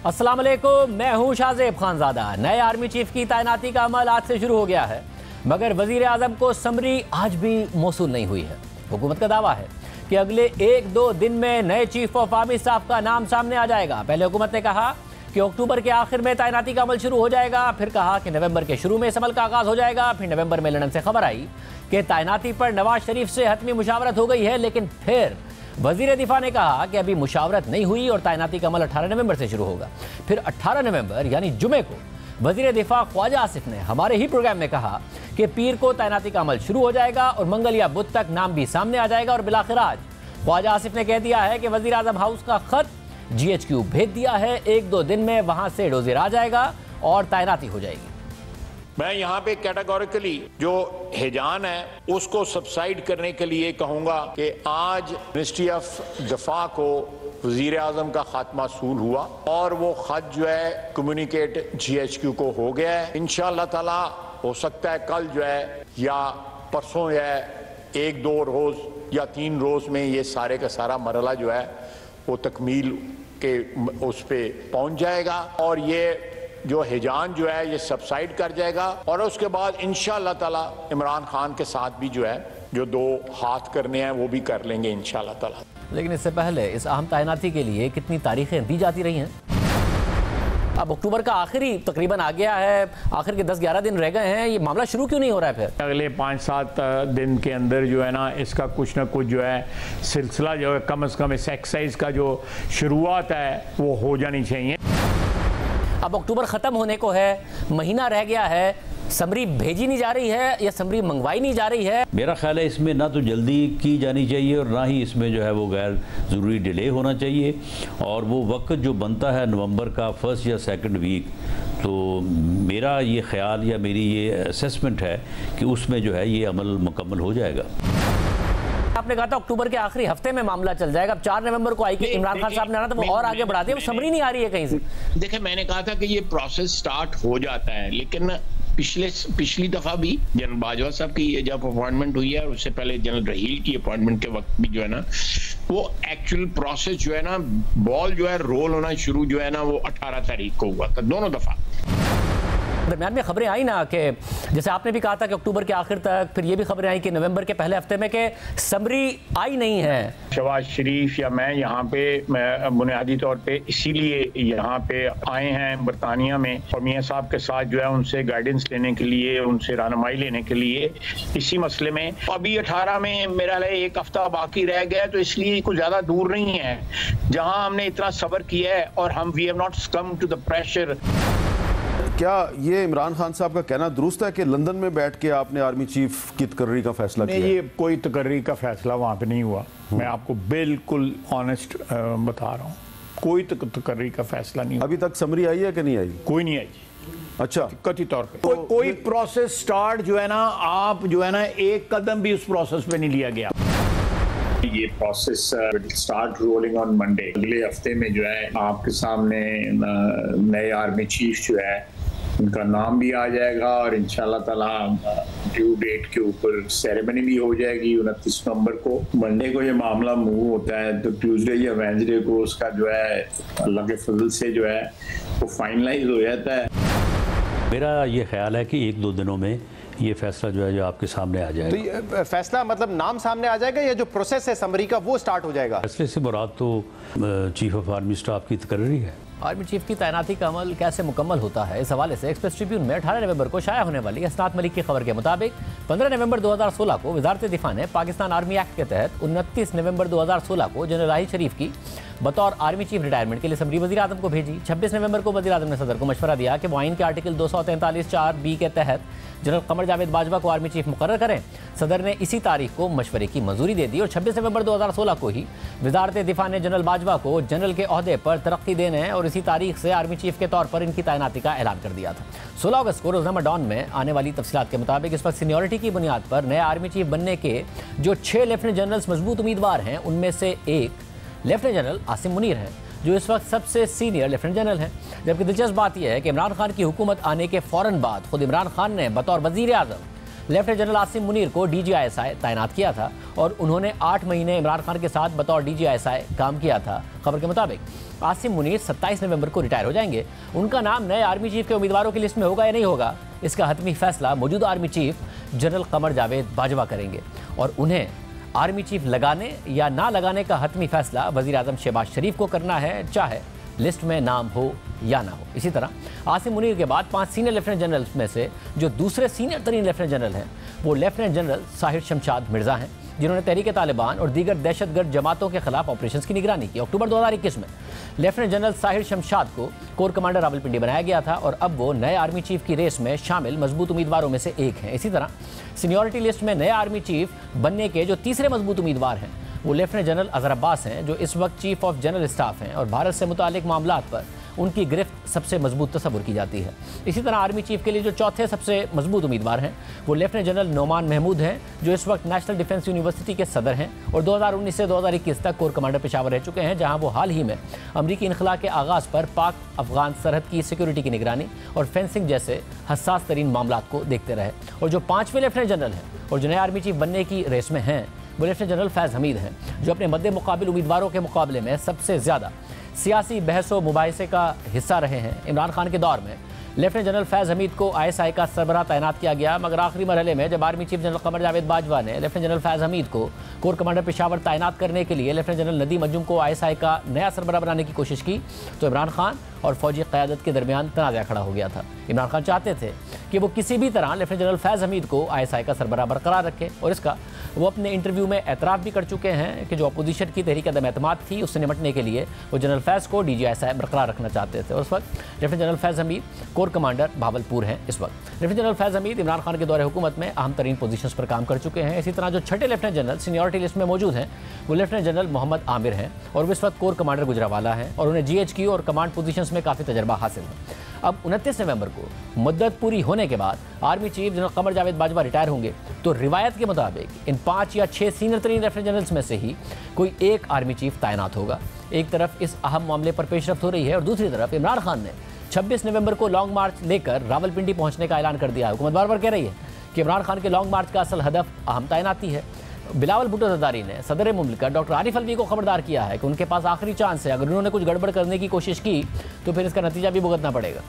अस्सलाम वालेकुम, मैं हूं शाहजेब खानजादा। नए आर्मी चीफ की तैनाती का अमल आज से शुरू हो गया है, मगर वजीर आजम को समरी आज भी मौसूल नहीं हुई है। हुकूमत का दावा है कि अगले 1-2 दिन में नए चीफ ऑफ आर्मी स्टाफ का नाम सामने आ जाएगा। पहले हुकूमत ने कहा कि अक्टूबर के आखिर में तैनाती का अमल शुरू हो जाएगा, फिर कहा कि नवंबर के शुरू में इस अमल का आगाज हो जाएगा। फिर नवंबर में लंदन से खबर आई कि तैनाती पर नवाज शरीफ से हतमी मुशावरत हो गई है, लेकिन फिर वजीर दिफा ने कहा कि अभी मुशावरत नहीं हुई और तैनाती का अमल 18 नवंबर से शुरू होगा। फिर 18 नवंबर यानी जुमे को वजीर दिफा ख्वाजा आसिफ ने हमारे ही प्रोग्राम में कहा कि पीर को तैनाती का अमल शुरू हो जाएगा और मंगल या बुध तक नाम भी सामने आ जाएगा। और बिलाखिर आज ख्वाजा आसिफ ने कह दिया है कि वजीर आजम हाउस का खत GHQ भेज दिया है, 1-2 दिन में वहां से डोजियर आ जाएगा और तैनाती हो जाएगी। मैं यहाँ पे कैटेगोरिकली जो हिजान है उसको सबसाइड करने के लिए कहूँगा कि आज मिनिस्ट्री ऑफ दफा को वजीर आजम का खत मौसूल हुआ और वो खत जो है कम्युनिकेट GHQ को हो गया है। इंशाअल्लाह ताला हो सकता है कल जो है या परसों जो है 1-2 रोज़ या 3 रोज़ में ये सारे का सारा मरला जो है वो तकमील के उस पे पहुँच जाएगा और ये जो हिजान जो है ये सबसाइड कर जाएगा। और उसके बाद इंशाअल्लाह ताला इमरान खान के साथ भी जो है जो 2 हाथ करने हैं वो भी कर लेंगे इंशाअल्लाह ताला। लेकिन इससे पहले इस अहम तैनाती के लिए कितनी तारीखें दी जाती रही हैं। अब अक्टूबर का आखिरी तकरीबन आ गया है, आखिर के 10-11 दिन रह गए हैं, ये मामला शुरू क्यों नहीं हो रहा है? फिर अगले 5-7 दिन के अंदर जो है ना इसका कुछ ना कुछ जो है सिलसिला जो है कम से कम इस एक्सरसाइज का जो शुरुआत है वो हो जानी चाहिए। अब अक्टूबर ख़त्म होने को है, महीना रह गया है, समरी भेजी नहीं जा रही है या समरी मंगवाई नहीं जा रही है। मेरा ख्याल है इसमें ना तो जल्दी की जानी चाहिए और ना ही इसमें जो है वो गैर ज़रूरी डिले होना चाहिए। और वो वक्त जो बनता है नवंबर का 1st या 2nd वीक, तो मेरा ये ख्याल या मेरी ये असेसमेंट है कि उसमें जो है ये अमल मुकम्मल हो जाएगा। आपने कहा था अक्टूबर के आखिरी हफ्ते में मामला चल जाएगा। अब 4 नवंबर को आई कि इमरान खान साहब ने आना था, वो और आगे बढ़ा दिया, वो समरी नहीं आ रही है कहीं से। देखिए मैंने कहा था कि ये प्रोसेस स्टार्ट हो जाता है, लेकिन पिछली दफा भी जनरल बाजवा साहब की जब अपॉइंटमेंट हुई है और उससे पहले जनरल रहील की अपॉइंटमेंट के वक्त भी जो है ना वो एक्चुअल प्रोसेस जो है ना बॉल जो है रोल होना शुरू जो है ना वो 18 तारीख को हुआ था दोनों दफा। दरमियान में खबरें आई ना कि जैसे आपने भी कहा था कि अक्टूबर के आखिर तक, फिर ये भी खबरें आई कि नवंबर के पहले हफ्ते में कि समरी आई नहीं है। शहबाज शरीफ या मैं यहाँ पे बुनियादी तौर पे इसीलिए यहाँ पे आए हैं बरतानिया में और मियाँ साहब के साथ जो है उनसे गाइडेंस लेने के लिए, उनसे रहनुमाई लेने के लिए इसी मसले में। अभी 18 में मेरा 1 हफ्ता बाकी रह गया, तो इसलिए कुछ ज़्यादा दूर नहीं है जहाँ हमने इतना सब्र किया है और हम we have not succumb to the pressure. क्या ये इमरान खान साहब का कहना दुरुस्त है कि लंदन में बैठ के आपने आर्मी चीफ की तकर्री का फैसला किया? ये कोई तकर्री का फैसला वहाँ पे नहीं हुआ। मैं आपको बिल्कुल ऑनेस्ट बता रहा हूँ, कोई तकर्री का फैसला नहीं हुआ। अभी तक समरी आई है कि नहीं आई? कोई नहीं आई। अच्छा, कथित तौर पे कोई प्रोसेस स्टार्ट जो है ना आप जो है ना एक कदम भी उस प्रोसेस पे नहीं लिया गया। ये process start rolling on Monday. अगले हफ्ते में जो है आपके सामने नए आर्मी चीफ जो है उनका नाम भी आ जाएगा और इंशाल्लाह ताला ड्यू डेट के ऊपर सेरेमनी भी हो जाएगी 29 नवंबर को। मंडे को ये मामला मूव होता है तो ट्यूसडे या वेडनेसडे को उसका जो है अल्लाह के फजल से जो है वो फाइनलाइज हो जाता है। मेरा ये ख्याल है कि 1-2 दिनों में ये फैसला जो है जो आपके सामने आ जाएगा। तो ये फैसला मतलब नाम सामने आ जाएगा या जो प्रोसेस है समरी का वो स्टार्ट हो जाएगा? फैसले से मुराद तो चीफ ऑफ आर्मी स्टाफ की तकर्री है। आर्मी चीफ की तैनाती का अमल कैसे मुकम्मल होता है, इस हवाले से एक्सप्रेस ट्रिब्यून में 18 नवंबर को शाया होने वाली असनात मलिक की खबर के मुताबिक 15 नवंबर 2016 को वजारत दिफा ने पाकिस्तान आर्मी एक्ट के तहत 29 नवंबर 2016 को जनरल राहिल शरीफ की बतौर आर्मी चीफ रिटायरमेंट के लिए समरी वज़ीर आज़म को भेजी। 26 नवंबर को वज़ीर आज़म ने सदर को मशवरा दिया कि वो आइन के आर्टिकल 243(4)B के तहत जनरल कमर जावेद बाजवा को आर्मी चीफ मुकर्रर करें। सदर ने इसी तारीख को मशवरे की मंजूरी दे दी और 26 नवंबर 2016 को ही वजारत दिफा ने जनरल बाजवा को जनरल के ओहदे पर तरक्की देने और इसी तारीख से आर्मी चीफ के तौर पर इनकी तैनाती का ऐलान कर दिया था। 16 अगस्त को रोजनामा डॉन में आने वाली तफसीलात के मुताबिक इस वक्त सीनियरिटी की बुनियाद पर नए आर्मी चीफ बनने के जो 6 लेफ्टिनेंट जनरल्स मजबूत उम्मीदवार हैं उनमें से एक लेफ्टिनेंट जनरल आसिम मुनीर हैं, जो इस वक्त सबसे सीनियर लेफ्टिनेंट जनरल हैं। जबकि दिलचस्प बात यह है कि इमरान खान की हुकूमत आने के फ़ौरन बाद खुद इमरान खान ने बतौर वज़ीर आज़म लेफ्टिनेंट जनरल आसिम मुनीर को DGISI तैनात किया था और उन्होंने 8 महीने इमरान खान के साथ बतौर DGISI काम किया था। खबर के मुताबिक आसिम मुनीर 27 नवंबर को रिटायर हो जाएंगे। उनका नाम नए आर्मी चीफ के उम्मीदवारों की लिस्ट में होगा या नहीं होगा, इसका हतमी फैसला मौजूदा army chief general Qamar Javed Bajwa करेंगे और उन्हें आर्मी चीफ लगाने या ना लगाने का हतमी फैसला वज़ीर आज़म शहबाज शरीफ को करना है, चाहे लिस्ट में नाम हो या ना हो। इसी तरह आसिम मुनीर के बाद 5 सीनियर लेफ्टिनेंट जनरल में से जो दूसरे सीनियर तरीन लेफ्टिनेंट जनरल हैं वो लेफ्टिनेंट जनरल साहिर शमशाद मिर्ज़ा हैं, जिन्होंने तहरीक तालिबान और दीगर दहशतगर्द जमातों के खिलाफ ऑपरेशंस की निगरानी की। अक्टूबर 2021 में लेफ्टिनेंट जनरल साहिर शमशाद को कोर कमांडर रावलपिंडी बनाया गया था और अब वो नए आर्मी चीफ की रेस में शामिल मजबूत उम्मीदवारों में से एक हैं। इसी तरह सीनियरिटी लिस्ट में नए आर्मी चीफ बनने के जो तीसरे मजबूत उम्मीदवार हैं वो लेफ्टिनेंट जनरल अजहर अब्बास हैं, जो इस वक्त चीफ ऑफ जनरल स्टाफ हैं और भारत से मुतालिक मामलात पर उनकी गिरफ्त सबसे मजबूत तस्वुर की जाती है। इसी तरह आर्मी चीफ के लिए जो चौथे सबसे मजबूत उम्मीदवार हैं वो लेफ्टिनेंट जनरल नोमान महमूद हैं, जो इस वक्त नेशनल डिफेंस यूनिवर्सिटी के सदर हैं और 2019 से 2021 तक कोर कमांडर पेशावर रह चुके हैं, जहां वो हाल ही में अमरीकी इनखला के आगाज़ पर पाक अफगान सरहद की सिक्योरिटी की निगरानी और फेंसिंग जैसे हसास तरीन मामलात को देखते रहे। और जो 5वें लेफ्टिनेंट जनरल हैं और जो नए आर्मी चीफ बनने की रेस में हैं वो लेफ्टिनेंट जनरल फैज़ हमीद हैं, जो अपने मद्दे मुकाबिल उम्मीदवारों के मुकाबले में सबसे ज़्यादा सियासी बहस व मुबाहिसे का हिस्सा रहे हैं। इमरान खान के दौर में लेफ्टिनेंट जनरल फैज़ हमीद को ISI का सरबराह तैनात किया गया, मगर आखिरी मरहले में जब army chief general Qamar Javed Bajwa ने लेफ्टिनेंट जनरल फैज़ हमीद को कोर कमांडर पेशावर तैनात करने के लिए लेफ्टिनेंट जनरल नदीम अंजुम को ISI का नया सरबराह बनाने की कोशिश की तो इमरान खान और फौजी क़यादत के दरमियान तनाज़ा खड़ा हो गया था। इमरान खान चाहते थे कि वो किसी भी तरह लेफ्टिनेंट जनरल फैज़ हमीद को ISI का सरबराह बरकरार रखे और इसका वो अपने इंटरव्यू में एतराफ़ भी कर चुके हैं कि जो अपोजिशन की तहरीक अदम एतमाद थी उससे निपटने के लिए वो जनरल फैज़ को DGISI बरकरार रखना चाहते थे। और उस वक्त लेफ्टिनेंट जनरल फैज़ हमीद कोर कमांडर भावलपुर हैं। इस वक्त लेफ्टिनेंट जनरल फैज़ हमीद इमरान खान के दौरे हुकूमत में अहम तरीन पोजीशंस पर काम कर चुके हैं। इसी तरह जो छठे लेफ्टिनेंट जनरल सीनियरिटी लिस्ट में मौजूद हैं वो लेफ्टिनेंट जनरल मोहम्मद आमिर हैं और वो इस वक्त कोर कमांडर गुजरावाला हैं और उन्हें GHQ और कमांड पोजीशंस में काफ़ी तजर्बा हासिल है। अब 29 नवंबर को मुद्दत पूरी होने के बाद army chief general Qamar Javed Bajwa retire होंगे तो रिवायत के मुताबिक इन 5 या 6 सीनियर तरीन लेफ्टिनेंट जनरल्स में से ही कोई एक आर्मी चीफ तैनात होगा। एक तरफ इस अहम मामले पर पेशरफ्त हो रही है और दूसरी तरफ इमरान खान ने 26 नवंबर को लॉन्ग मार्च लेकर रावलपिंडी पहुंचने का ऐलान कर दिया है। हुकूमत बार बार कह रही है कि इमरान खान के लॉन्ग मार्च का असल हदफ अहम तैनाती है। बिलावल भुट्टो ज़रदारी ने सदर मुमलिकत डॉक्टर आरिफ अलवी को खबरदार किया है कि उनके पास आखिरी चांस है, अगर उन्होंने कुछ गड़बड़ करने की कोशिश की तो फिर इसका नतीजा भी भुगतना पड़ेगा।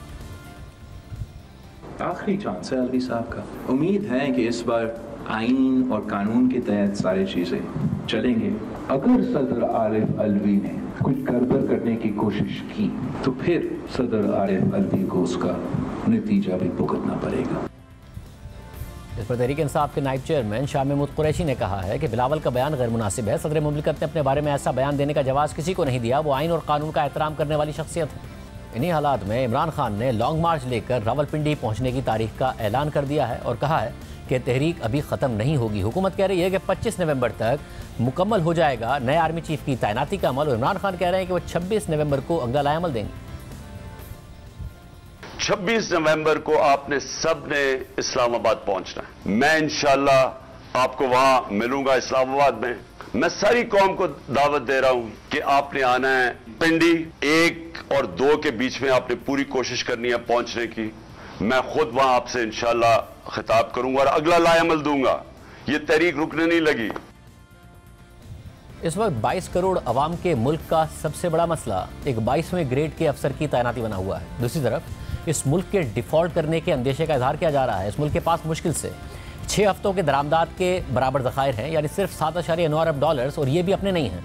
आखिरी चांस है अलवी साहब का। उम्मीद है कि इस बार आइन और कानून के तहत सारी चीज़ें चलेंगे। अगर सदर आरिफ अलवी ने कुछ गड़बड़ करने की कोशिश की तो फिर सदर आरिफ अलवी को उसका नतीजा भी भुगतना पड़ेगा। इस पर तहरीक इंसाफ के नायब चेयरमैन शाह महमूद कुरैशी ने कहा है कि बिलावल का बयान गैर मुनासिब है। सदर मुमलिकत ने अपने बारे में ऐसा बयान देने का जवाब किसी को नहीं दिया। वो आइन और कानून का एहतराम करने वाली शख्सियत है। इन्हीं हालात में इमरान खान ने लॉन्ग मार्च लेकर रावलपिंडी पहुंचने की तारीख का ऐलान कर दिया है और कहा है कि तहरीक अभी ख़त्म नहीं होगी। हुकूमत कह रही है कि 25 नवंबर तक मुकम्मल हो जाएगा नए आर्मी चीफ की तैनाती का अमल और इमरान खान कह रहे हैं कि वो 26 नवंबर को अगला लाएअमल देंगे। 26 नवंबर को आपने सब ने इस्लामाबाद पहुंचना है। मैं इंशाल्लाह आपको वहां मिलूंगा इस्लामाबाद में। मैं सारी कौम को दावत दे रहा हूं कि आपने आना है पिंडी 1 और 2 के बीच में। आपने पूरी कोशिश करनी है पहुंचने की। मैं खुद वहां आपसे इंशाल्लाह खिताब करूंगा और अगला लाएअमल दूंगा। ये तहरीक रुकने नहीं लगी। इस वक्त 22 करोड़ अवाम के मुल्क का सबसे बड़ा मसला एक 22वें ग्रेड के अफसर की तैनाती बना हुआ है। दूसरी तरफ इस मुल्क के डिफॉल्ट करने के अंदेशे का इजहार किया जा रहा है। इस मुल्क के पास मुश्किल से 6 हफ्तों के दरामदाद के बराबर ज़खायर हैं, यानी सिर्फ 7.9 अरब डॉलर्स, और ये भी अपने नहीं हैं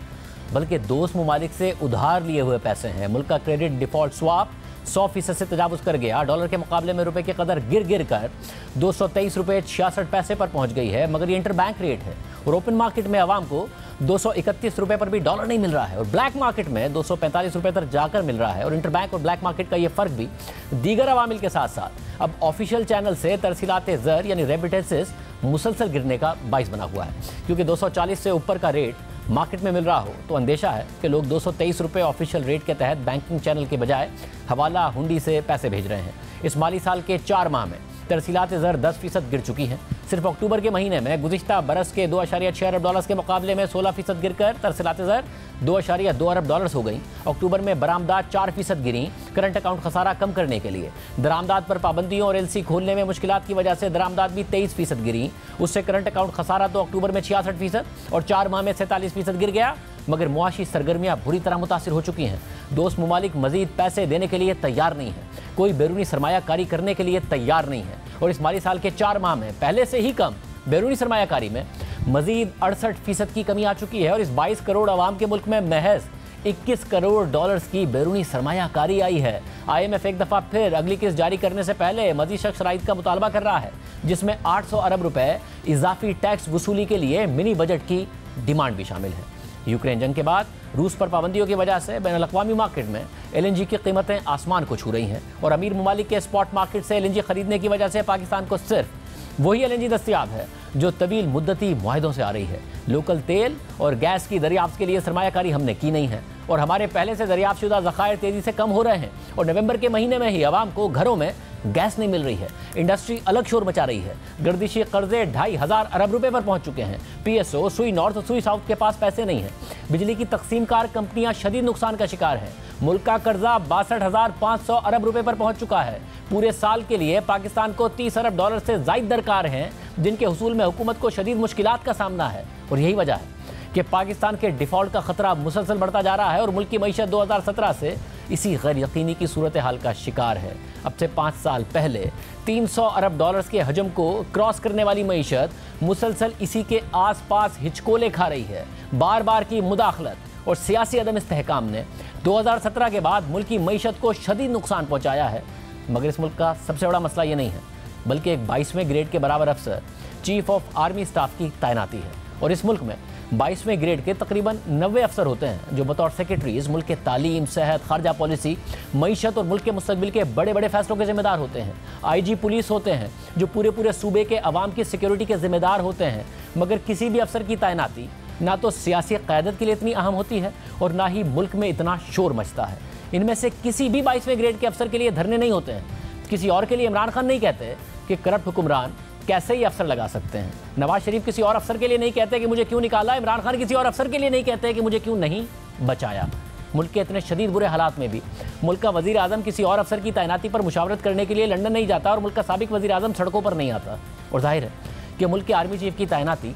बल्कि दोस्त ममालिक से उधार लिए हुए पैसे हैं। मुल्क का क्रेडिट डिफॉल्ट स्वाप 100% से तजावुज़ कर गया। डॉलर के मुकाबले में रुपए की कदर गिर कर 223 रुपये 66 पैसे पर पहुंच गई है, मगर ये इंटर बैंक रेट है और ओपन मार्केट में आवाम को 231 रुपये पर भी डॉलर नहीं मिल रहा है और ब्लैक मार्केट में 245 रुपये तक जाकर मिल रहा है। और इंटर बैंक और ब्लैक मार्केट का ये फ़र्क भी दीगर अवामिल के साथ साथ अब ऑफिशियल चैनल से तरसीलात ज़र यानी रेमिटेंसेस मुसलसल गिरने का बाइस बना हुआ है, क्योंकि 240 से ऊपर का रेट मार्केट में मिल रहा हो तो अंदेशा है कि लोग 223 रुपये ऑफिशियल रेट के तहत बैंकिंग चैनल के बजाय हवाला हुंडी से पैसे भेज रहे हैं। इस माली साल के 4 माह में तरसीलात ज़र 10% गिर चुकी हैं। सिर्फ अक्टूबर के महीने में गुज़िश्ता बरस के 2.6 अरब डॉलर्स के मुकाबले में 16% गिरकर तरसीलात ज़र 2.2 अरब डॉलर्स हो गई। अक्टूबर में बरामदात 4% गिरी। करंट अकाउंट खसारा कम करने के लिए दरामदाद पर पाबंदियों और LC खोलने में मुश्किलात की वजह से दरामदाद भी 23% गिरी। उससे करंट अकाउंट खसारा तो अक्टूबर में 66% और 4 माह में 47% गिर गया। मगर मुआशी सरगर्मियां बुरी तरह मुतासिर हो चुकी हैं। दोस्त ममालिक मजीद पैसे देने के लिए तैयार नहीं है, कोई बैरूनी सरमायाकारी करने के लिए तैयार नहीं है और इस माली साल के 4 माह में पहले से ही कम बैरूनी सरमायाकारी में मजीद 68% की कमी आ चुकी है और इस 22 करोड़ आवाम के मुल्क में महज 21 करोड़ डॉलर्स की बैरूनी सरमायाकारी आई है। IMF एक दफ़ा फिर अगली किस्त जारी करने से पहले मज़ीद सख्त शराइत का मुतालबा कर रहा है, जिसमें 800 अरब रुपए इजाफी टैक्स वसूली के लिए मिनी बजट की डिमांड भी शामिल है। यूक्रेन जंग के बाद रूस पर पाबंदियों की वजह से बैनुल अक़वामी मार्केट में LNG की कीमतें आसमान को छू रही हैं और अमीर ममालिक के स्पॉट मार्केट से LNG खरीदने की वजह से पाकिस्तान को सिर्फ वही LNG दस्तियाब है जो तवील मुद्दती मुआहदों से आ रही है। लोकल तेल और गैस की दरियाफ्त के लिए सरमायाकारी हमने की नहीं है और हमारे पहले से दरियाफ्त शुदा ज़खायर तेज़ी से कम हो रहे हैं और नवंबर के महीने में ही आवाम को घरों में गैस नहीं मिल रही है। इंडस्ट्री अलग शोर मचा रही है। गर्दिशी कर्जे 2,500 अरब रुपए पर पहुंच चुके हैं। PSO, सुई नॉर्थ और सुई साउथ के पास पैसे नहीं है। बिजली की तकसीमकार कंपनियां शदीद नुकसान का शिकार हैं। मुल्क का कर्जा 62,500 अरब रुपए पर पहुंच चुका है। पूरे साल के लिए पाकिस्तान को 30 अरब डॉलर से ज़ायद दरकार हैं, जिनके हुसूल में हुकूमत को शदीद मुश्किलात का सामना है और यही वजह है कि पाकिस्तान के डिफ़ॉल्ट का खतरा मुसलसल बढ़ता जा रहा है और मुल्क की मईशत 2017 से इसी गैर यकीनी की सूरत हाल का शिकार है। अब से 5 साल पहले 300 अरब डॉलर्स के हजम को क्रॉस करने वाली मईशत मुसलसल इसी के आसपास हिचकोले खा रही है। बार बार की मुदाखलत और सियासी अदम इस्तेहकाम ने 2017 के बाद मुल्क की मईशत को शदीद नुकसान पहुँचाया है। मगर इस मुल्क का सबसे बड़ा मसला ये नहीं है, बल्कि एक 22वें ग्रेड के बराबर अफसर चीफ ऑफ आर्मी स्टाफ की तैनाती है और इस मुल्क में 22वें ग्रेड के तकरीबन 90 अफसर होते हैं जो बतौर सेक्रेटरीज मुल्क के तालीम, सेहत, खारजा पॉलिसी, मईशत और मुल्क के मुस्तकबिल के बड़े बड़े फैसलों के जिम्मेदार होते हैं। IG पुलिस होते हैं जो पूरे सूबे के अवाम की सिक्योरिटी के जिम्मेदार होते हैं। मगर किसी भी अफसर की तैनाती ना तो सियासी क़यादत के लिए इतनी अहम होती है और ना ही मुल्क में इतना शोर मचता है। इनमें से किसी भी 22वें ग्रेड के अफसर के लिए धरने नहीं होते हैं। किसी और के लिए इमरान खान नहीं कहते कि करप्ट हुक्मरान कैसे ही अफसर लगा सकते हैं। नवाज शरीफ किसी और अफसर के लिए नहीं कहते कि मुझे क्यों निकाला। इमरान खान किसी और अफसर के लिए नहीं कहते कि मुझे क्यों नहीं बचाया। मुल्क के इतने शदीद बुरे हालात में भी मुल्क का वज़ीर आज़म किसी और अफसर की तैनाती पर मुशावरत करने के लिए लंदन नहीं जाता और मुल्क का साबिक वज़ीर आज़म सड़कों पर नहीं आता। और जाहिर है कि मुल्क के आर्मी चीफ की तैनाती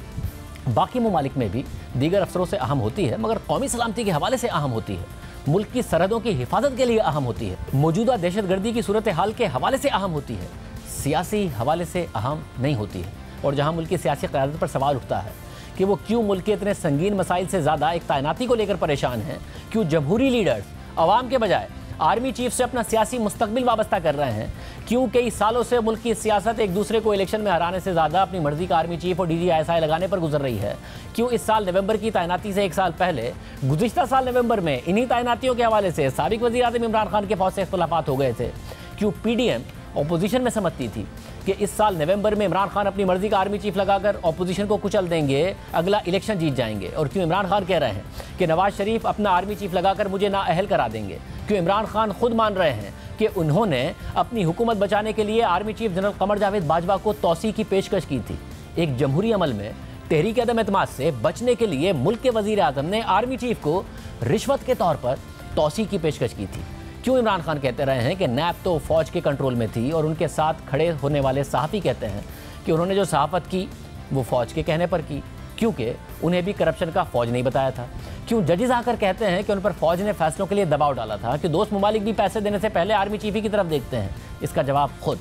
बाकी ममालिक में भी दीगर अफसरों से अहम होती है, मगर कौमी सलामती के हवाले से अहम होती है, मुल्क की सरहदों की हिफाजत के लिए अहम होती है, मौजूदा दहशतगर्दी की सूरत हाल के हवाले से अहम होती है, सियासी हवाले से अहम नहीं होती है। और जहां मुल्क की सियासी क़यादत पर सवाल उठता है कि वो क्यों मुल्क के इतने संगीन मसाइल से ज़्यादा एक तैनाती को लेकर परेशान हैं, क्यों जमहूरी लीडर्स आवाम के बजाय आर्मी चीफ से अपना सियासी मुस्तकबिल वाबस्ता कर रहे हैं, क्यों कई सालों से मुल्क की सियासत एक दूसरे को इलेक्शन में हराने से ज़्यादा अपनी मर्जी का आर्मी चीफ और DG ISI लगाने पर गुजर रही है, क्यों इस साल नवंबर की तैनाती से 1 साल पहले गुज़िश्ता साल नवंबर में इन्हीं तैनातियों के हवाले से साबिक वज़ीर आज़म इमरान खान के फौज से इख्तिलाफात हो गए थे, क्यों PDM अपोजिशन में समझती थी कि इस साल नवंबर में इमरान खान अपनी मर्जी का आर्मी चीफ लगाकर अपोजिशन को कुचल देंगे, अगला इलेक्शन जीत जाएंगे, और क्यों इमरान खान कह रहे हैं कि नवाज शरीफ अपना आर्मी चीफ लगाकर मुझे नाअहल करा देंगे, क्यों इमरान खान खुद मान रहे हैं कि उन्होंने अपनी हुकूमत बचाने के लिए army chief general Qamar Javed Bajwa को तौसी की पेशकश की थी। एक जमहूरी अमल में तहरीक अदम एतमाद से बचने के लिए मुल्क के वज़ीर आज़म ने आर्मी चीफ को रिश्वत के तौर पर तौसी की पेशकश की थी। क्यों इमरान खान कहते रहे हैं कि नैब तो फ़ौज के कंट्रोल में थी और उनके साथ खड़े होने वाले सहाफ़ी कहते हैं कि उन्होंने जो सहाफ़त की वो फ़ौज के कहने पर की, क्योंकि उन्हें भी करप्शन का फ़ौज नहीं बताया था। क्यों जजेस आकर कहते हैं कि उन पर फ़ौज ने फैसलों के लिए दबाव डाला था, कि दोस्त ममालिक भी पैसे देने से पहले आर्मी चीफ ही की तरफ देखते हैं। इसका जवाब खुद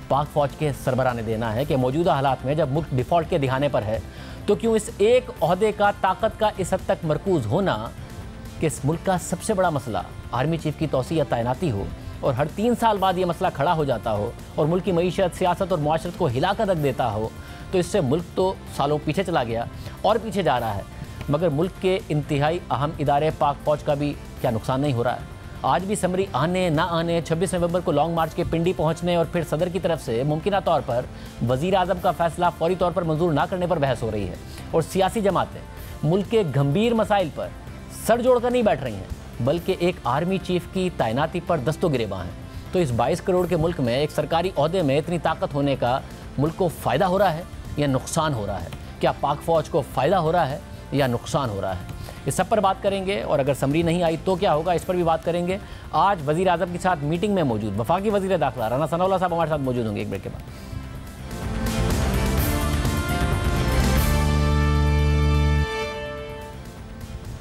पाक फ़ौज के सरबराह ने देना है कि मौजूदा हालात में जब मुल्क डिफ़ॉल्ट के दिखाने पर है तो क्यों इस एक ओहदे का ताकत का इस हद तक मरकूज़ होना कि इस मुल्क का सबसे बड़ा मसला आर्मी चीफ की तौसी या तैनाती हो और हर 3 साल बाद ये मसला खड़ा हो जाता हो और मुल्क की मईशत, सियासत और मुआशरत को हिला कर रख देता हो, तो इससे मुल्क तो सालों पीछे चला गया और पीछे जा रहा है, मगर मुल्क के इंतहाई अहम इदारे पाक फ़ौज का भी क्या नुकसान नहीं हो रहा है। आज भी समरी आने ना आने, 26 नवंबर को लॉन्ग मार्च के पिंडी पहुंचने और फिर सदर की तरफ से मुमकिना तौर पर वज़ीर आज़म का फैसला फौरी तौर पर मंजूर ना करने पर बहस हो रही है और सियासी जमातें मुल्क के गंभीर मसाइल पर सर जोड़कर नहीं बैठ रही हैं, बल्कि एक आर्मी चीफ की तैनाती पर दस्तो गिरेबां हैं। तो इस 22 करोड़ के मुल्क में एक सरकारी ओहदे में इतनी ताकत होने का मुल्क को फ़ायदा हो रहा है या नुकसान हो रहा है? क्या पाक फ़ौज को फ़ायदा हो रहा है या नुकसान हो रहा है? इस सब पर बात करेंगे और अगर समरी नहीं आई तो क्या होगा, इस पर भी बात करेंगे। आज वज़ीर आज़म के साथ मीटिंग में मौजूद वफाकी वज़ीर दाखिला राना सनाउल्लाह साहब हमारे साथ मौजूद होंगे एक ब्रेक के बाद।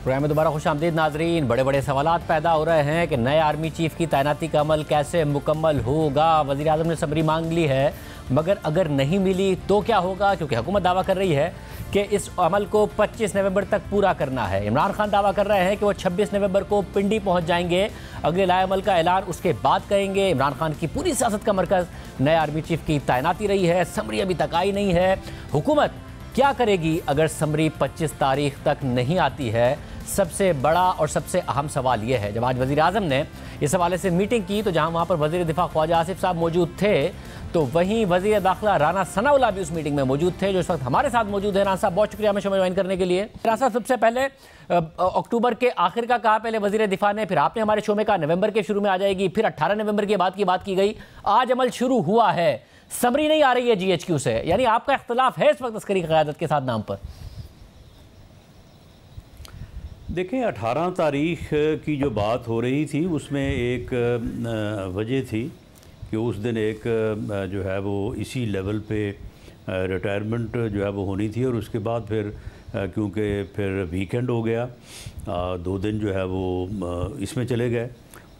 प्रोग्राम में दोबारा खुशामदीद नाजरीन। बड़े बड़े सवालात पैदा हो रहे हैं कि नए आर्मी चीफ की तैनाती का अमल कैसे मुकम्मल होगा। वज़ीर आज़म ने समरी मांग ली है, मगर अगर नहीं मिली तो क्या होगा, क्योंकि हुकूमत दावा कर रही है कि इस अमल को 25 नवंबर तक पूरा करना है। इमरान खान दावा कर रहे हैं कि वो 26 नवंबर को पिंडी पहुंच जाएंगे, अगले लाए अमल का ऐलान उसके बाद करेंगे। इमरान खान की पूरी सियासत का मरकज़ नए आर्मी चीफ की तैनाती रही है। समरी अभी तक आई नहीं है। हुकूमत क्या करेगी अगर समरी 25 तारीख तक नहीं आती है? सबसे बड़ा और सबसे अहम सवाल यह है। जब आज वज़ीर आज़म ने इस हवाले से मीटिंग की तो जहां वहां पर वज़ीर दिफा ख्वाजा आसिफ साहब मौजूद थे, तो वहीं वज़ीर दाखिला राना सनाउल्लाह भी उस मीटिंग में मौजूद थे, जो इस वक्त हमारे साथ मौजूद है। राना साहब, बहुत शुक्रिया हमें शो में ज्वाइन करने के लिए। राना साहब, सबसे पहले अक्टूबर के आखिर का कहा पहले वज़ीर दिफा ने, फिर आपने हमारे शो में कहा नवंबर के शुरू में आ जाएगी, फिर 18 नवंबर के बाद की बात की गई। आज अमल शुरू हुआ है, समरी नहीं आ रही है GHQ से, यानी आपका इख्तलाफ है इस वक्त अस्करी क़यादत के साथ नाम पर? देखें, 18 तारीख की जो बात हो रही थी उसमें एक वजह थी कि उस दिन एक जो है वो इसी लेवल पे रिटायरमेंट जो है वो होनी थी, और उसके बाद फिर क्योंकि फिर वीकेंड हो गया, 2 दिन जो है वो इसमें चले गए।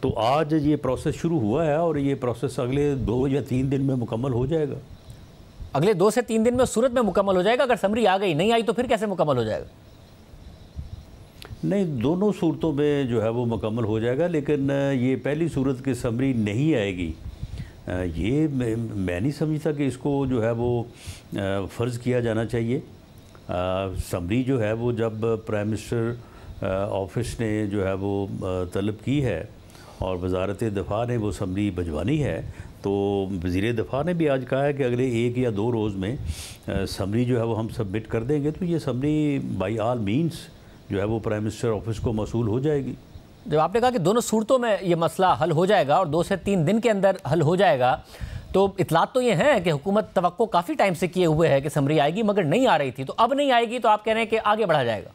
तो आज ये प्रोसेस शुरू हुआ है और ये प्रोसेस अगले 2 या 3 दिन में मुकम्मल हो जाएगा। अगले 2 से 3 दिन में सूरत में मुकम्मल हो जाएगा? अगर समरी आ गई, नहीं आई तो फिर कैसे मुकम्मल हो जाएगा? नहीं, दोनों सूरतों में जो है वो मुकम्मल हो जाएगा, लेकिन ये पहली सूरत की समरी नहीं आएगी, ये मैं नहीं समझता कि इसको जो है वो फ़र्ज़ किया जाना चाहिए। समरी जो है वो जब प्राइम मिनिस्टर ऑफिस ने जो है वो तलब की है और वज़ारत दिफा ने वो समरी भिजवानी है, तो वज़ीर दिफा ने भी आज कहा है कि अगले 1 या 2 रोज़ में समरी जो है वो हम सबमिट कर देंगे। तो ये समरी बाई आल मीन्स जो है वो प्राइम मिनिस्टर ऑफिस को मसूल हो जाएगी। जब आपने कहा कि दोनों सूरतों में ये मसला हल हो जाएगा और 2 से 3 दिन के अंदर हल हो जाएगा, तो इतलात तो ये हैं कि हुकूमत तवक्को काफ़ी टाइम से किए हुए है कि समरी आएगी, मगर नहीं आ रही थी, तो अब नहीं आएगी तो आप कह रहे हैं कि आगे बढ़ा जाएगा?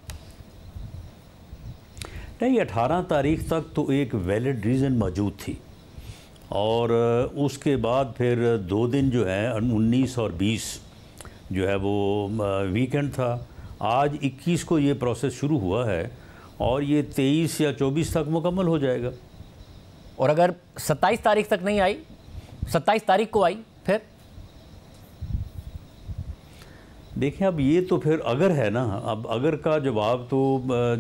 नहीं, 18 तारीख तक तो एक वैलिड रीज़न मौजूद थी, और उसके बाद फिर 2 दिन जो है 19 और 20 जो है वो वीकेंड था। आज 21 को ये प्रोसेस शुरू हुआ है और ये 23 या 24 तक मुकम्मल हो जाएगा। और अगर 27 तारीख तक नहीं आई, 27 तारीख को आई, फिर देखें, अब ये तो फिर अगर है ना, अब अगर का जवाब तो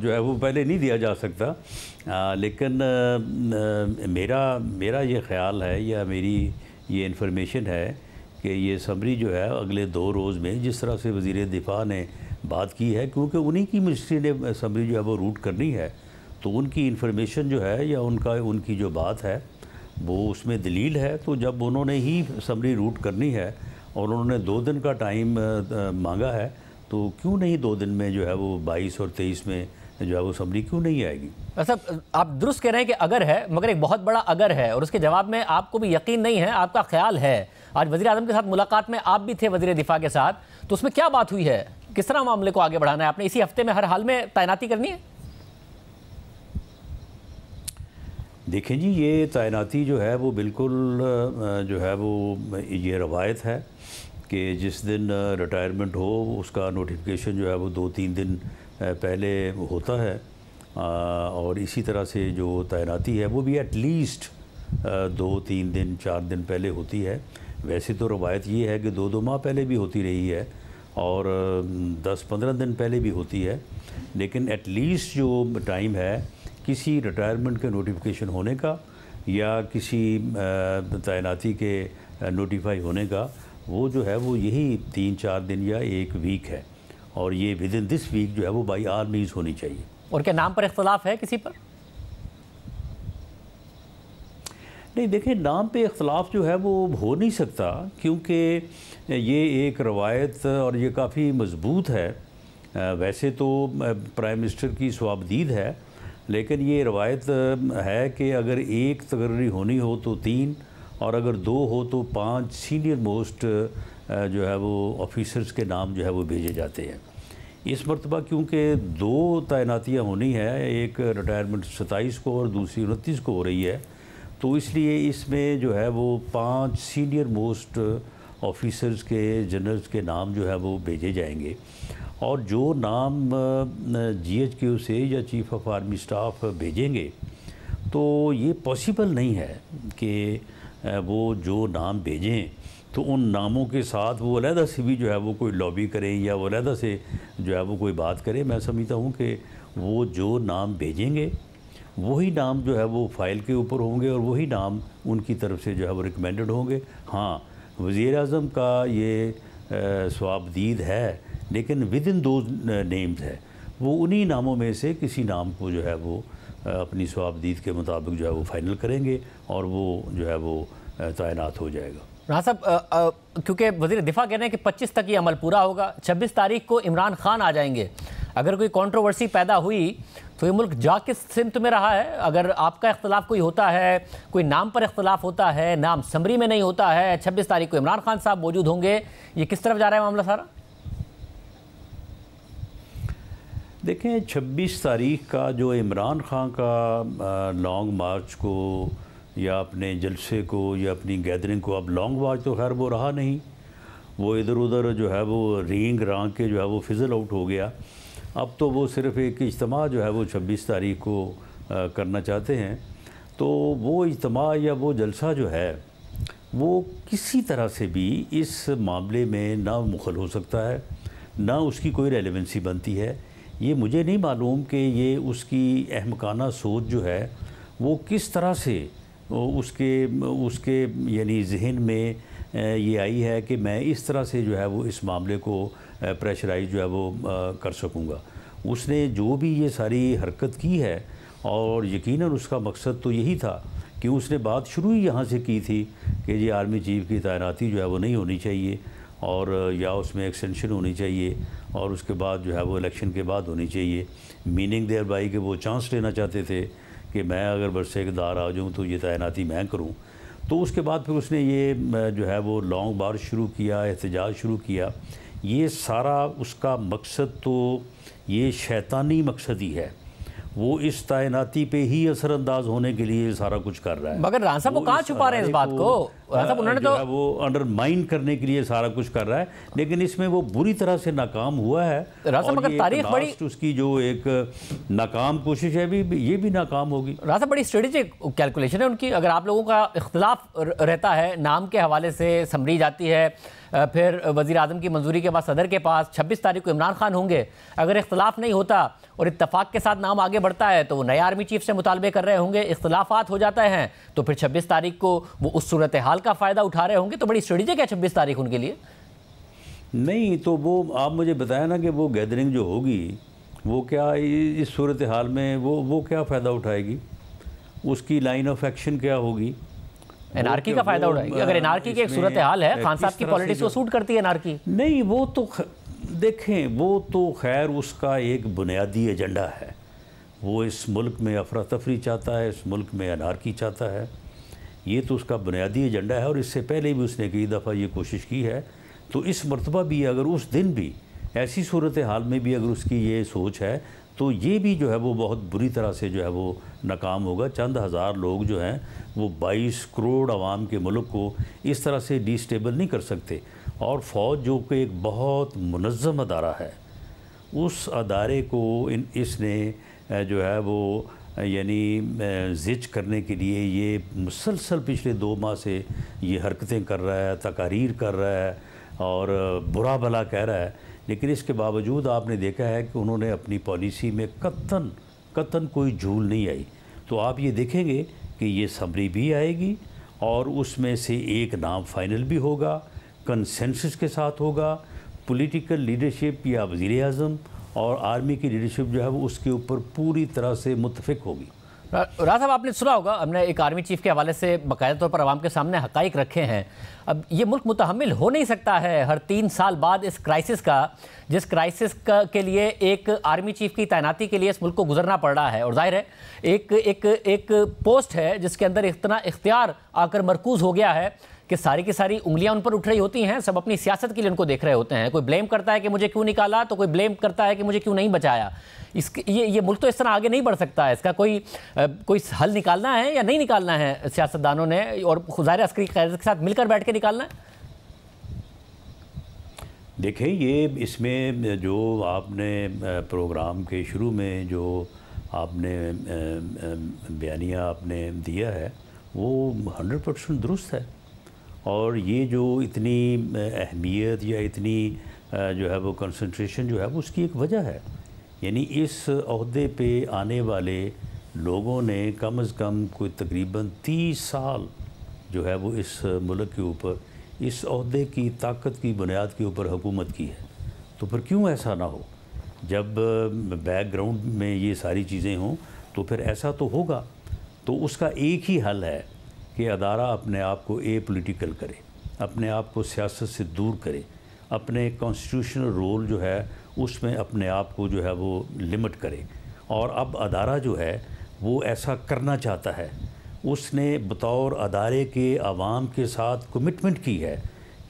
जो है वो पहले नहीं दिया जा सकता, लेकिन मेरा ये ख़्याल है या मेरी ये इन्फॉर्मेशन है कि ये समरी जो है अगले 2 रोज़ में, जिस तरह से वज़ीर दिफा ने बात की है, क्योंकि उन्हीं की मिनिस्ट्री ने समरी जो है वो रूट करनी है, तो उनकी इन्फॉर्मेशन जो है या उनकी जो बात है वो उसमें दलील है। तो जब उन्होंने ही समरी रूट करनी है और उन्होंने 2 दिन का टाइम मांगा है, तो क्यों नहीं 2 दिन में जो है वो 22 और 23 में जो है वो समरी क्यों नहीं आएगी? अच्छा, आप दुरुस्त कह रहे हैं कि अगर है, मगर एक बहुत बड़ा अगर है, और उसके जवाब में आपको भी यकीन नहीं है, आपका ख्याल है। आज वज़ीर आज़म के साथ मुलाकात में आप भी थे, वज़ीर दिफा के साथ, तो उसमें क्या बात हुई है? किस तरह मामले को आगे बढ़ाना है? आपने इसी हफ्ते में हर हाल में तैनाती करनी है? देखें जी, ये तैनाती जो है वो बिल्कुल जो है वो ये रवायत है कि जिस दिन रिटायरमेंट हो उसका नोटिफिकेशन जो है वो 2-3 दिन पहले होता है, और इसी तरह से जो तैनाती है वो भी एटलीस्ट 2-3 दिन 4 दिन पहले होती है। वैसे तो रवायत ये है कि 2-2 माह पहले भी होती रही है और 10-15 दिन पहले भी होती है, लेकिन एटलीस्ट जो टाइम है किसी रिटायरमेंट के नोटिफिकेशन होने का या किसी तैनाती के नोटिफाई होने का, वो जो है वो यही 3-4 दिन या 1 वीक है, और ये विद इन दिस वीक जो है वो बाई आल मीन्स होनी चाहिए। और क्या नाम पर इख्तलाफ है किसी पर? नहीं, देखिए, नाम पे इख्तलाफ जो है वो हो नहीं सकता, क्योंकि ये एक रवायत और ये काफ़ी मजबूत है। वैसे तो प्राइम मिनिस्टर की स्वाबदीद है, लेकिन ये रवायत है कि अगर 1 तकर्री होनी हो तो 3, और अगर 2 हो तो 5 सीनियर मोस्ट जो है वो ऑफिसर्स के नाम जो है वो भेजे जाते हैं। इस मरतबा क्योंकि 2 तैनातियाँ होनी है, एक रिटायरमेंट 27 को और दूसरी 29 को हो रही है, तो इसलिए इसमें जो है वो 5 सीनियर मोस्ट ऑफिसर्स के, जनरल्स के नाम जो है वो भेजे जाएंगे। और जो नाम GHQ से या चीफ ऑफ आर्मी स्टाफ भेजेंगे तो ये पॉसिबल नहीं है कि वो जो नाम भेजें तो उन नामों के साथ वो अलहदा से भी जो है वो कोई लॉबी करें या वो अलहदा से जो है वो कोई बात करें। मैं समझता हूँ कि वो जो नाम भेजेंगे वही नाम जो है वो फाइल के ऊपर होंगे और वही नाम उनकी तरफ से जो है वो रिकमेंडेड होंगे। हाँ, वज़ीर आज़म का ये स्वाबदीद है, लेकिन विद इन दो नेम्स है, वो उन्हीं नामों में से किसी नाम को जो है वो अपनी स्वाबदीद के मुताबिक जो है वो फाइनल करेंगे और वो जो है वो तैनात हो जाएगा। राणा साहब, क्योंकि वज़ीर दिफा कह रहे हैं कि 25 तक ये अमल पूरा होगा, 26 तारीख को इमरान खान आ जाएंगे। अगर कोई कंट्रोवर्सी पैदा हुई तो ये मुल्क जा किस सिमत में रहा है? अगर आपका इख्तलाफ कोई होता है, कोई नाम पर इख्तलाफ होता है, नाम समरी में नहीं होता है, 26 तारीख को इमरान खान साहब मौजूद होंगे, ये किस तरफ जा रहा है मामला सारा? देखें, 26 तारीख का जो इमरान खान का लॉन्ग मार्च को या अपने जलसे को या अपनी गैदरिंग को, अब लॉन्ग मार्च तो खैर वो रहा नहीं, वो इधर उधर जो है वो रेंग रांग के जो है वो फिज़ल आउट हो गया। अब तो वो सिर्फ़ एक इज्तिमा जो है वो 26 तारीख को करना चाहते हैं। तो वो इज्तिमा या वो जलसा जो है वो किसी तरह से भी इस मामले में ना मुखल हो सकता है, ना उसकी कोई रेलेवेंसी बनती है। ये मुझे नहीं मालूम कि ये उसकी अहमकाना सोच जो है वो किस तरह से उसके यानी जहन में ये आई है कि मैं इस तरह से जो है वो इस मामले को प्रेशराइज जो है वो कर सकूँगा। उसने जो भी ये सारी हरकत की है और यकीनन उसका मकसद तो यही था कि उसने बात शुरू ही यहाँ से की थी कि ये आर्मी चीफ की तैनाती जो है वो नहीं होनी चाहिए और या उसमें एक्सटेंशन होनी चाहिए और उसके बाद जो है वो इलेक्शन के बाद होनी चाहिए। मीनिंग देयर बाई कि वो चांस लेना चाहते थे कि मैं अगर बरसे इक़्तिदार आ जाऊँ तो ये तैनाती मैं करूँ। तो उसके बाद फिर उसने ये जो है वो लॉन्ग मार्च शुरू किया, एहतजाज शुरू किया। ये सारा उसका मकसद तो ये शैतानी मकसद ही है, वो इस तैनाती पे ही असरअंदाज होने के लिए सारा कुछ कर रहा है। मगर राणा साहब वो कहाँ छुपा रहे हैं इस बात को? राणा साहब उन्होंने तो वो अंडरमाइन करने के लिए सारा कुछ कर रहा है, लेकिन इसमें वो बुरी तरह से नाकाम हुआ है। राणा साहब मगर तारीख बड़ी, उसकी जो एक नाकाम कोशिश है ये भी नाकाम होगी। राणा साहब बड़ी स्ट्रेटेजिक कैलकुलेशन है उनकी। अगर आप लोगों का इख्तलाफ रहता है, नाम के हवाले से समरी जाती है, फिर वज़ीर आज़म की मंजूरी के बाद सदर के पास 26 तारीख को इमरान खान होंगे, अगर इख्तलाफ नहीं होता और इत्तफाक के साथ नाम आगे बढ़ता है तो वो नए आर्मी चीफ से मुतालबे कर रहे होंगे, इख्तलाफात हो जाते हैं तो फिर 26 तारीख को वो उस सूरत हाल का फ़ायदा उठा रहे होंगे। तो बड़ी स्ट्रेटेजिक है 26 तारीख उनके लिए। नहीं तो वो आप मुझे बताया ना कि वो गैदरिंग जो होगी वो क्या इस सूरत हाल में वो क्या फ़ायदा उठाएगी, उसकी लाइन ऑफ एक्शन क्या होगी? एनआरकी का फायदा उठाएगी। अगर एनआरकी की एक सूरत हाल है, खान साहब की पॉलिटिक्स को सूट करती है एनआरकी। नहीं, वो तो देखें, वो तो खैर उसका एक बुनियादी एजेंडा है। वो इस मुल्क में अफरा तफरी चाहता है, इस मुल्क में एनआरकी चाहता है, ये तो उसका बुनियादी एजेंडा है। और इससे पहले भी उसने कई दफ़ा ये कोशिश की है। तो इस मरतबा भी अगर उस दिन भी ऐसी सूरत हाल में भी अगर उसकी ये सोच है तो ये भी जो है वो बहुत बुरी तरह से जो है वो नाकाम होगा। चंद हज़ार लोग जो हैं वो 22 करोड़ आवाम के मुल्क को इस तरह से डिस्टेबल नहीं कर सकते। और फ़ौज जो कि एक बहुत मुनज़्ज़म अदारा है, उस अदारे को इसने जो है वो यानी ज़िच करने के लिए ये मुसलसल पिछले 2 माह से ये हरकतें कर रहा है, तकारीर कर रहा है और बुरा भला कह रहा है। लेकिन इसके बावजूद आपने देखा है कि उन्होंने अपनी पॉलिसी में कतन कोई झूल नहीं आई। तो आप ये देखेंगे कि ये समरी भी आएगी और उसमें से एक नाम फाइनल भी होगा, कंसेंसस के साथ होगा। पॉलिटिकल लीडरशिप या वज़ीर आज़म और आर्मी की लीडरशिप जो है वो उसके ऊपर पूरी तरह से मुत्तफ़िक होगी। राज साहब, आपने सुना होगा, हमने एक आर्मी चीफ के हवाले से बाकायदा तौर पर आवाम के सामने हक़ाइक़ रखे हैं। अब ये मुल्क मुतहम्मिल हो नहीं सकता है हर 3 साल बाद इस क्राइसिस का, जिस क्राइसिस के लिए एक आर्मी चीफ की तैनाती के लिए इस मुल्क को गुजरना पड़ रहा है। और जाहिर है एक पोस्ट है जिसके अंदर इतना इख्तियार आकर मरकूज़ हो गया है कि सारी की सारी उंगलियां उन पर उठ रही होती हैं। सब अपनी सियासत के लिए उनको देख रहे होते हैं। कोई ब्लेम करता है कि मुझे क्यों निकाला, तो कोई ब्लेम करता है कि मुझे क्यों नहीं बचाया। ये मुल्क तो इस तरह आगे नहीं बढ़ सकता है। इसका कोई हल निकालना है या नहीं निकालना है सियासतदानों ने, और ज़ाहिर अस्करी क़यादत के साथ मिलकर बैठ के निकालना है। देखें, ये इसमें जो आपने प्रोग्राम के शुरू में जो आपने बयानिया आपने दिया है वो 100% दुरुस्त है। और ये जो इतनी अहमियत या इतनी जो है वो कंसंट्रेशन जो है वो उसकी एक वजह है। यानी इस ओहदे पे आने वाले लोगों ने कम अज़ कम कोई तकरीबन 30 साल जो है वो इस मुल्क के ऊपर इस ओहदे की ताकत की बुनियाद के ऊपर हुकूमत की है। तो फिर क्यों ऐसा ना हो? जब बैकग्राउंड में ये सारी चीज़ें हों तो फिर ऐसा तो होगा। तो उसका एक ही हल है कि अदारा अपने आप को एपॉलिटिकल करे, अपने आप को सियासत से दूर करे, अपने कॉन्स्टिट्यूशनल रोल जो है उसमें अपने आप को जो है वो लिमिट करे। और अब अदारा जो है वो ऐसा करना चाहता है। उसने बतौर अदारे के आवाम के साथ कमिटमेंट की है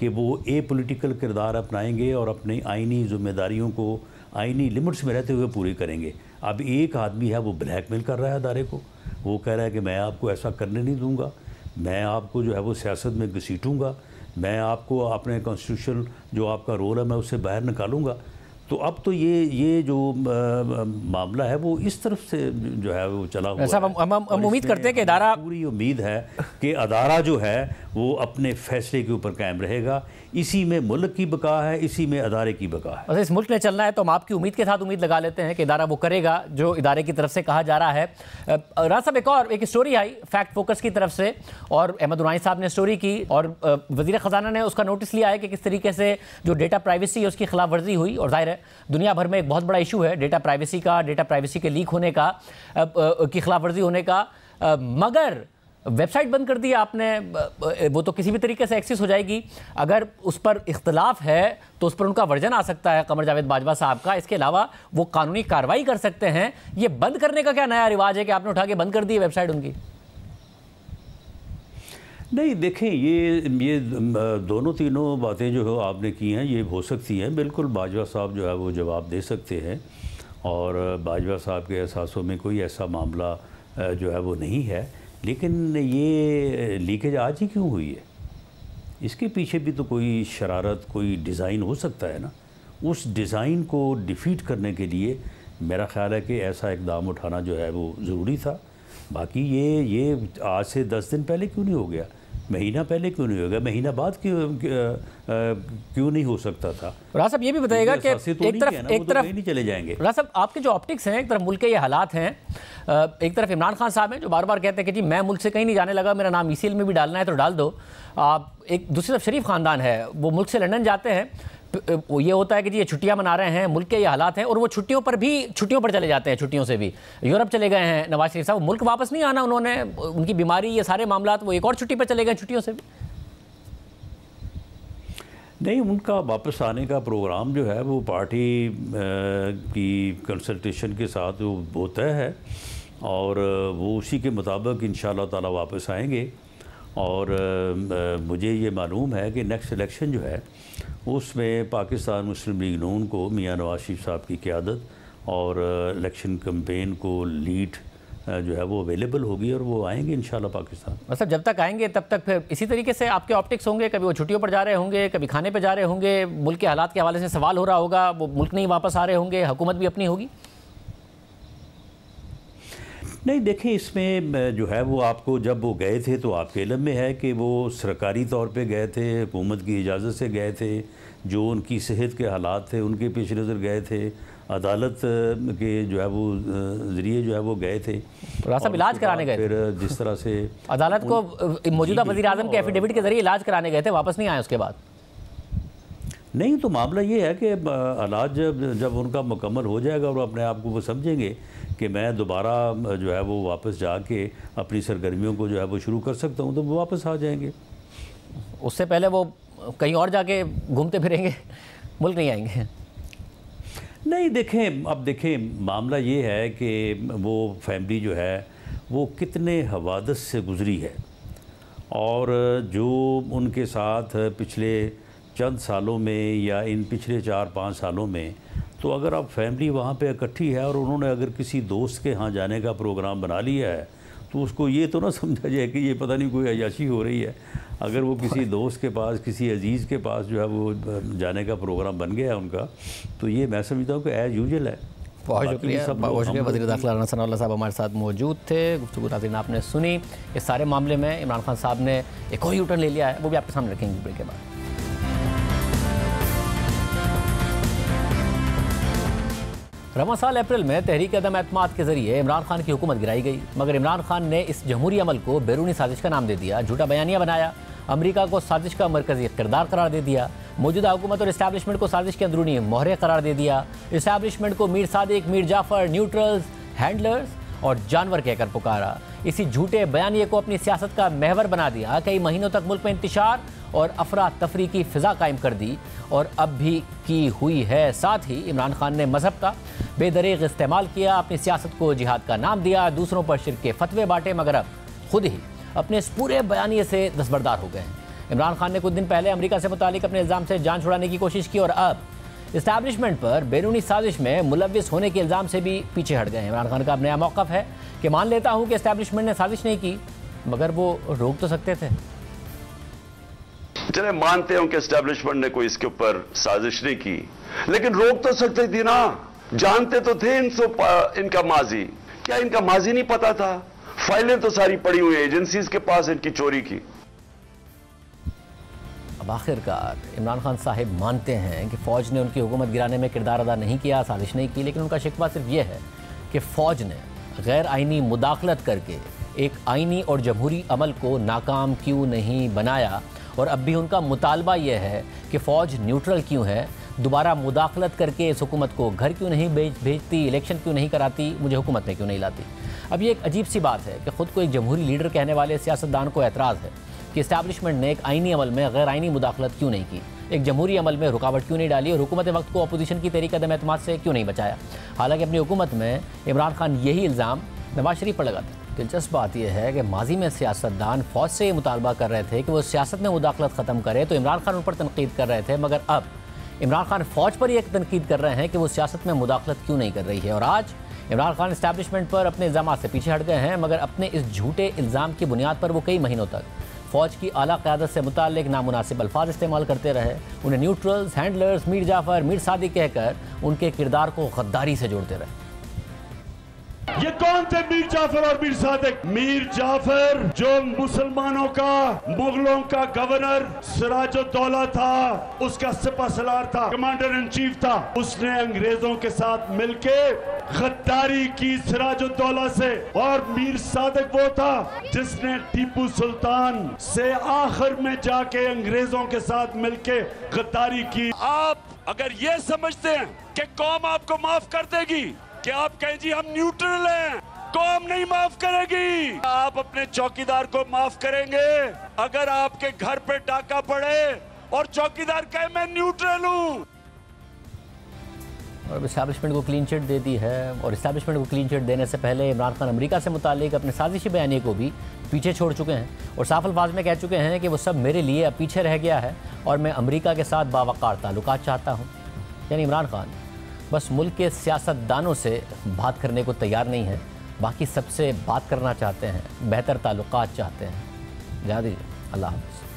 कि वो एपॉलिटिकल किरदार अपनाएंगे और अपनी आइनी ज़िम्मेदारियों को आइनी लिमिट्स में रहते हुए पूरी करेंगे। अब एक आदमी है वो ब्लैकमेल कर रहा है अदारे को, वो कह रहा है कि मैं आपको ऐसा करने नहीं दूंगा, मैं आपको जो है वो सियासत में घसीटूँगा, मैं आपको अपने कॉन्स्टिट्यूशन जो आपका रोल है मैं उससे बाहर निकालूँगा। तो अब तो ये जो मामला है वो इस तरफ से जो है वो चला हुआ है। हम उम्मीद करते हैं कि अदारा, पूरी उम्मीद है कि अदारा जो है वो अपने फैसले के ऊपर कायम रहेगा। इसी में मुल्क की बका है, इसी में अदारे की बका है। बस इस मुल्क ने चलना है तो हम आपकी उम्मीद के साथ उम्मीद लगा लेते हैं कि इदारा वो करेगा जो इदारे की तरफ से कहा जा रहा है। राज साहब, एक स्टोरी आई फैक्ट फोकस की तरफ से और अहमद उनाई साहब ने स्टोरी की और वज़ीर ख़जाना ने उसका नोटिस लिया है कि किस तरीके से जो डेटा प्राइवेसी है उसकी खिलाफ वर्जी हुई। और जाहिर है दुनिया भर में एक बहुत बड़ा इशू है डेटा प्राइवेसी का, डेटा प्राइवेसी के लीक होने का, की खिलाफ वर्जी होने का। मगर वेबसाइट बंद कर दी आपने, वो तो किसी भी तरीके से एक्सेस हो जाएगी। अगर उस पर इख्तलाफ है तो उस पर उनका वर्जन आ सकता है कमर जावेद बाजवा साहब का। इसके अलावा वो कानूनी कार्रवाई कर सकते हैं। ये बंद करने का क्या नया रिवाज है कि आपने उठा के बंद कर दी वेबसाइट उनकी? नहीं, देखें, ये दोनों तीनों बातें जो है आपने की हैं ये हो सकती हैं। बिल्कुल बाजवा साहब जो है वो जवाब दे सकते हैं और बाजवा साहब के एहसासों में कोई ऐसा मामला जो है वो नहीं है। लेकिन ये लीकेज आज ही क्यों हुई है? इसके पीछे भी तो कोई शरारत, कोई डिज़ाइन हो सकता है ना। उस डिज़ाइन को डिफीट करने के लिए मेरा ख़्याल है कि ऐसा इक़दाम उठाना जो है वो ज़रूरी था। बाकी ये आज से 10 दिन पहले क्यों नहीं हो गया, महीना पहले क्यों नहीं हो गया, महीना बाद क्यों नहीं हो सकता था? राज साहब ये भी बताइएगा कि एक तरफ नहीं चले जाएंगे। राज साहब आपके जो ऑप्टिक्स हैं, एक तरफ मुल्क के ये हालात हैं, एक तरफ इमरान खान साहब हैं जो बार बार कहते हैं कि जी मैं मुल्क से कहीं नहीं जाने लगा, मेरा नाम ईसीएल में भी डालना है तो डाल दो। एक दूसरी तरफ शरीफ खानदान है, वो मुल्क से लंदन जाते हैं, वो ये होता है कि जी ये छुट्टियां मना रहे हैं, मुल्क के ये हालात हैं, और वो छुट्टियों पर चले जाते हैं। छुट्टियों से भी यूरोप चले गए हैं नवाज शरीफ साहब, मुल्क वापस नहीं आना उन्होंने, उनकी बीमारी ये सारे मामला, वो एक और छुट्टी पर चले गए छुट्टियों से भी। नहीं, उनका वापस आने का प्रोग्राम जो है वो पार्टी की कंसल्टेशन के साथ वो तय है और वो उसी के मुताबिक इंशाअल्लाह ताला वापस आएंगे। और मुझे ये मालूम है कि नेक्स्ट इलेक्शन जो है उसमें पाकिस्तान मुस्लिम लीग नून को मियां नवाज शरीफ साहब की क़यादत और इलेक्शन कैंपेन को लीड जो है वो अवेलेबल होगी और वो आएंगे इंशाल्लाह पाकिस्तान। मतलब जब तक आएंगे तब तक फिर इसी तरीके से आपके ऑप्टिक्स होंगे, कभी वो छुट्टियों पर जा रहे होंगे, कभी खाने पर जा रहे होंगे, मुल्क के हालात के हवाले से सवाल हो रहा होगा, वो मुल्क नहीं वापस आ रहे होंगे, हुकूमत भी अपनी होगी। नहीं, देखें, इसमें जो है वो आपको जब वो गए थे तो आपके इल्म में है कि वो सरकारी तौर पे गए थे, हुकूमत की इजाज़त से गए थे, जो उनकी सेहत के हालात थे उनके पेश नज़र गए थे, अदालत के जो है वो ज़रिए जो है वो गए थे। साहब इलाज कराने गए, फिर जिस तरह से अदालत को मौजूदा वज़ीर आज़म के एफिडेविट के ज़रिए इलाज कराने गए थे, वापस नहीं आए उसके बाद। नहीं, तो मामला ये है कि इलाज जब उनका मुकम्मल हो जाएगा और अपने आप को वो समझेंगे कि मैं दोबारा जो है वो वापस जाके अपनी सरगर्मियों को जो है वो शुरू कर सकता हूँ, तो वो वापस आ जाएंगे। उससे पहले वो कहीं और जाके घूमते फिरेंगे, मुल्क नहीं आएंगे। नहीं, देखें मामला ये है कि वो फैमिली जो है वो कितने हवादस से गुज़री है और जो उनके साथ पिछले चंद सालों में या इन पिछले 4-5 सालों में, तो अगर आप फैमिली वहाँ पे इकट्ठी है और उन्होंने अगर किसी दोस्त के यहाँ जाने का प्रोग्राम बना लिया है तो उसको ये तो ना समझा जाए कि ये पता नहीं कोई अयाशी हो रही है। अगर वो किसी दोस्त के पास, किसी अजीज़ के पास जो है वो जाने का प्रोग्राम बन गया उनका, तो ये मैं समझता हूँ कि एज़ यूजुअल है। बहुत शुक्रिया, बहुत शुक्रिया। वज़ीर दाखिला राना सनाउल्लाह साहब हमारे साथ मौजूद थे। गुफ्तगू नाज़रीन आपने सुनी। इस सारे मामले में इमरान खान साहब ने एक और यूटर्न ले लिया है, वो भी आपके सामने रखेंगे ब्रेक के बाद। रवां साल अप्रैल में तहरीक अदम एतमाद के जरिए इमरान खान की हुकूमत गिराई गई, मगर इमरान खान ने इस जमहूरी अमल को बैरूनी साजिश का नाम दे दिया, झूठा बयानिया बनाया, अमेरिका को साजिश का मरकजी किरदार करार दे दिया, मौजूदा हुकूमत और इस्टेब्लिशमेंट को साजिश के अंदरूनी मोहरे करार दे दिया, इस्टेब्लिशमेंट को मीर सादिक, मीर जाफर, न्यूट्रल्स, हैंडलर्स और जानवर कहकर पुकारा। इसी झूठे बयानिए को अपनी सियासत का महवर बना दिया। कई महीनों तक मुल्क में इंतशार और अफरा तफरी की फिजा कायम कर दी और अब भी की हुई है। साथ ही इमरान खान ने मजहब का बेदरीग इस्तेमाल किया, अपनी सियासत को जिहाद का नाम दिया, दूसरों पर शिर्क के फतवे बांटे, मगर अब खुद ही अपने इस पूरे बयानिए से दस्तबरदार हो गए हैं। इमरान खान ने कुछ दिन पहले अमेरिका से मुतालिक अपने इल्ज़ाम से जान छुड़ाने की कोशिश की और अब इस्टेब्लिशमेंट पर बैरूनी साजिश में मुलव्विस होने के इल्ज़ाम से भी पीछे हट गए हैं। इमरान खान का अब नया मौक़िफ़ है कि मान लेता हूँ कि इस्टेब्लिशमेंट ने साजिश नहीं की, मगर वो रोक तो सकते थे। चले मानते हूं कि एस्टेब्लिशमेंट ने कोई इसके ऊपर साजिश नहीं की, लेकिन रोक तो सकते थी ना। जानते तो थे इनका माजी। क्या इनका माजी नहीं पता था? फाइलें तो सारी पड़ी हुई एजेंसीज के पास इनकी चोरी की। अब आखिरकार इमरान खान साहिब मानते हैं कि फ़ौज ने उनकी हुकूमत गिराने में किरदार अदा नहीं किया, साजिश नहीं की, लेकिन उनका शिकवा सिर्फ ये है कि फ़ौज ने गैर आइनी मुदाखलत करके एक आइनी और जमहूरी अमल को नाकाम क्यों नहीं बनाया। और अब भी उनका मुतालबा यह है कि फ़ौज न्यूट्रल क्यों है, दोबारा मुदाखलत करके इस हुकूमत को घर क्यों नहीं भेजती, इलेक्शन क्यों नहीं कराती, मुझे हुकूमत में क्यों नहीं लाती। अब ये एक अजीब सी बात है कि ख़ुद को एक जमहूरी लीडर कहने वाले सियासतदान को एतराज़ है कि इस्टेब्लिशमेंट ने एक आइनी अमल में गैर आइनी मुदाखलत क्यों नहीं की, एक जमहूरी अमल में रुकावट क्यों नहीं डाली और हुकूमत वक्त को अपोजिशन की तहरीक अदम एतमाद से क्यों नहीं बचाया। हालांकि अपनी हुकूमत में इमरान खान यही इल्ज़ाम नवाज शरीफ पर लगाते। दिलचस्प बात यह है कि माजी में सियासतदान फ़ौज से मुतालबा कर रहे थे कि वो सियासत में मुदाखलत ख़त्म करे, तो इमरान खान उन पर तनकीद कर रहे थे, मगर अब इमरान खान फ़ौज पर यह तनकीद कर रहे हैं कि वो सियासत में मुदाखलत क्यों नहीं कर रही है। और आज इमरान खान इस्टेब्लिशमेंट पर अपने इल्ज़ाम से पीछे हट गए हैं, मगर अपने इस झूठे इल्ज़ाम की बुनियाद पर वो कई महीनों तक फ़ौज की आला क़यादत से मुताल्लिक़ नामुनासिब अल्फाज इस्तेमाल करते रहे, उन्हें न्यूट्रल्स, हैंडलर्स, मीर जाफ़र, मीर सादिक कहकर उनके किरदार को गद्दारी से जोड़ते रहे। ये कौन थे मीर जाफर और मीर सादिक? मीर जाफर जो मुसलमानों का, मुगलों का गवर्नर सिराजुद्दौला था, उसका सिपहसालार था, कमांडर इन चीफ था। उसने अंग्रेजों के साथ मिलके गद्दारी की सिराजुद्दौला से। और मीर सादिक वो था जिसने टीपू सुल्तान से आखिर में जाके अंग्रेजों के साथ मिलके गद्दारी की। आप अगर ये समझते हैं कि कौम आपको माफ कर देगी, कि आप कहें जी हम न्यूट्रल हैं, कौम नहीं माफ करेगी। आप अपने चौकीदार को माफ करेंगे अगर आपके घर पे डाका पड़े और चौकीदार कहे मैं न्यूट्रल हूं। और इस्टेब्लिशमेंट को क्लीन चिट दे दी है। और इस्टेब्लिशमेंट को क्लीन चिट देने से पहले इमरान खान अमेरिका से मुतालिक अपने साजिशी बयानी को भी पीछे छोड़ चुके हैं और साफ अल्फाज में कह चुके हैं कि वो सब मेरे लिए अब पीछे रह गया है और मैं अमेरिका के साथ बावकार ताल्लुकात चाहता हूँ। यानी इमरान खान बस मुल्क के सियासतदानों से बात करने को तैयार नहीं है, बाकी सबसे बात करना चाहते हैं, बेहतर ताल्लुकात चाहते हैं। जा दीजिए, अल्लाह हाफ़िज़।